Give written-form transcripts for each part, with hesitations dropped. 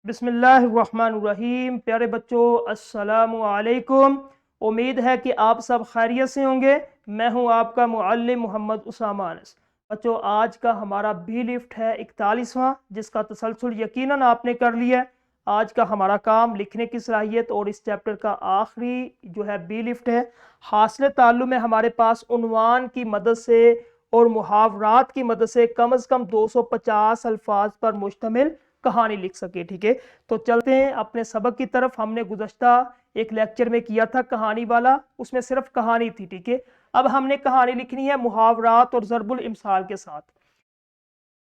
بسم اللہ الرحمن الرحیم۔ پیارے بچوں السلام علیکم۔ امید ہے کہ آپ سب خیریت سے ہوں گے۔ میں ہوں آپ کا معلم محمد اسامہ انس۔ بچوں آج کا ہمارا بی لفٹ ہے 41واں، جس کا تسلسل یقیناً آپ نے کر لیا ہے۔ آج کا ہمارا کام لکھنے کی صلاحیت اور اس چیپٹر کا آخری جو ہے بی لفٹ ہے۔ حاصل تعلم میں ہمارے پاس عنوان کی مدد سے اور محاورات کی مدد سے کم از کم 250 الفاظ پر مشتمل کہانی لکھ سکے۔ ٹھیک ہے، تو چلتے ہیں اپنے سبق کی طرف۔ ہم نے گزشتہ ایک لیکچر میں کیا تھا کہانی والا، اس میں صرف کہانی تھی۔ ٹھیک ہے، اب ہم نے کہانی لکھنی ہے محاورات اور ضرب الامثال کے ساتھ۔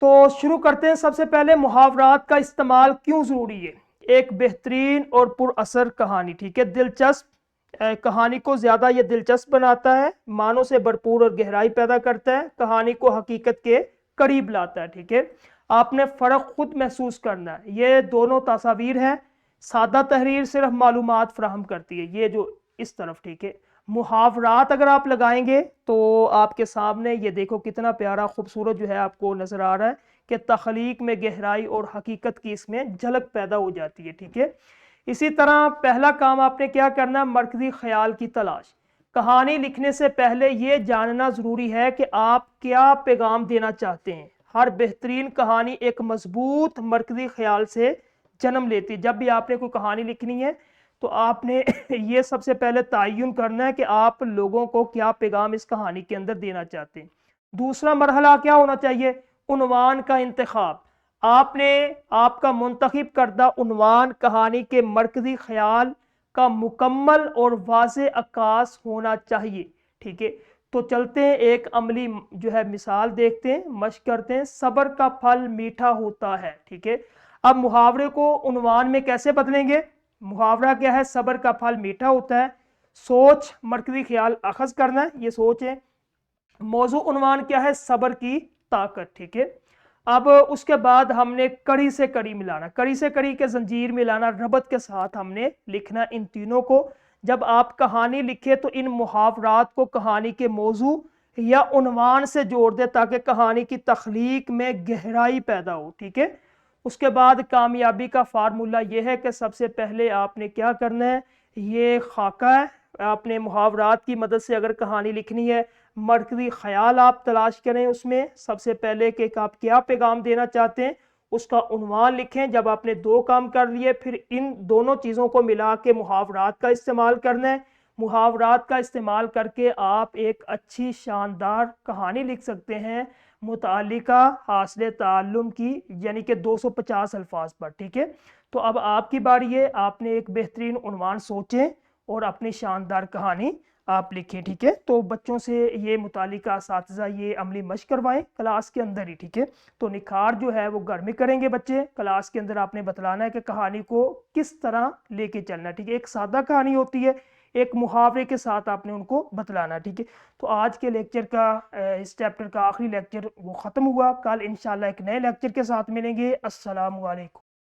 تو شروع کرتے ہیں۔ سب سے پہلے محاورات کا استعمال کیوں ضروری ہے؟ ایک بہترین اور پر اثر کہانی، ٹھیک ہے، دلچسپ کہانی کو زیادہ یہ دلچسپ بناتا ہے، معنوں سے بھرپور اور گہرائی پیدا کرتا ہے، کہانی کو حقیقت کے قریب لاتا ہے۔ ٹھیک ہے، آپ نے فرق خود محسوس کرنا ہے۔ یہ دونوں تصاویر ہیں۔ سادہ تحریر صرف معلومات فراہم کرتی ہے، یہ جو اس طرف۔ ٹھیک ہے، محاورات اگر آپ لگائیں گے تو آپ کے سامنے یہ دیکھو کتنا پیارا خوبصورت جو ہے آپ کو نظر آ رہا ہے کہ تخلیق میں گہرائی اور حقیقت کی اس میں جھلک پیدا ہو جاتی ہے۔ ٹھیک ہے، اسی طرح پہلا کام آپ نے کیا کرنا ہے؟ مرکزی خیال کی تلاش۔ کہانی لکھنے سے پہلے یہ جاننا ضروری ہے کہ آپ کیا پیغام دینا چاہتے ہیں۔ ہر بہترین کہانی ایک مضبوط مرکزی خیال سے جنم لیتی ہے۔ جب بھی آپ نے کوئی کہانی لکھنی ہے تو آپ نے یہ سب سے پہلے تعین کرنا ہے کہ آپ لوگوں کو کیا پیغام اس کہانی کے اندر دینا چاہتے ہیں۔ دوسرا مرحلہ کیا ہونا چاہیے؟ عنوان کا انتخاب۔ آپ نے آپ کا منتخب کردہ عنوان کہانی کے مرکزی خیال کا مکمل اور واضح عکاس ہونا چاہیے۔ ٹھیک ہے، تو چلتے ہیں ایک عملی جو ہے مثال دیکھتے ہیں، مشق کرتے ہیں۔ صبر کا پھل میٹھا ہوتا ہے۔ ٹھیک ہے، اب محاورے کو عنوان میں کیسے بدلیں گے؟ محاورہ کیا ہے؟ صبر کا پھل میٹھا ہوتا ہے۔ سوچ مرکزی خیال اخذ کرنا ہے، یہ سوچ ہے۔ موضوع عنوان کیا ہے؟ صبر کی طاقت۔ ٹھیک ہے، اب اس کے بعد ہم نے کڑی سے کڑی ملانا، کڑی سے کڑی کے زنجیر ملانا، ربط کے ساتھ ہم نے لکھنا ان تینوں کو۔ جب آپ کہانی لکھے تو ان محاورات کو کہانی کے موضوع یا عنوان سے جوڑ دے تاکہ کہانی کی تخلیق میں گہرائی پیدا ہو۔ ٹھیک ہے، اس کے بعد کامیابی کا فارمولہ یہ ہے کہ سب سے پہلے آپ نے کیا کرنا ہے؟ یہ خاکہ ہے، آپ نے محاورات کی مدد سے اگر کہانی لکھنی ہے، مرکزی خیال آپ تلاش کریں، اس میں سب سے پہلے کہ آپ کیا پیغام دینا چاہتے ہیں، اس کا عنوان لکھیں۔ جب آپ نے دو کام کر لیے، پھر ان دونوں چیزوں کو ملا کے محاورات کا استعمال کرنا ہے۔ محاورات کا استعمال کر کے آپ ایک اچھی شاندار کہانی لکھ سکتے ہیں متعلقہ حاصل تعلم کی، یعنی کہ 250 الفاظ پر۔ ٹھیک ہے، تو اب آپ کی باری ہے، آپ نے ایک بہترین عنوان سوچیں اور اپنی شاندار کہانی آپ لکھیں۔ ٹھیک ہے، تو بچوں سے یہ متعلقہ اساتذہ یہ عملی مشق کروائیں کلاس کے اندر ہی۔ ٹھیک ہے، تو نکھار جو ہے وہ گھر میں کریں گے بچے، کلاس کے اندر آپ نے بتلانا ہے کہ کہانی کو کس طرح لے کے چلنا ہے۔ ٹھیک ہے، ایک سادہ کہانی ہوتی ہے، ایک محاورے کے ساتھ آپ نے ان کو بتلانا ہے۔ ٹھیک ہے، تو آج کے لیکچر کا اس چیپٹر کا آخری لیکچر وہ ختم ہوا۔ کل انشاءاللہ ایک نئے لیکچر کے ساتھ ملیں گے۔ السلام علیکم۔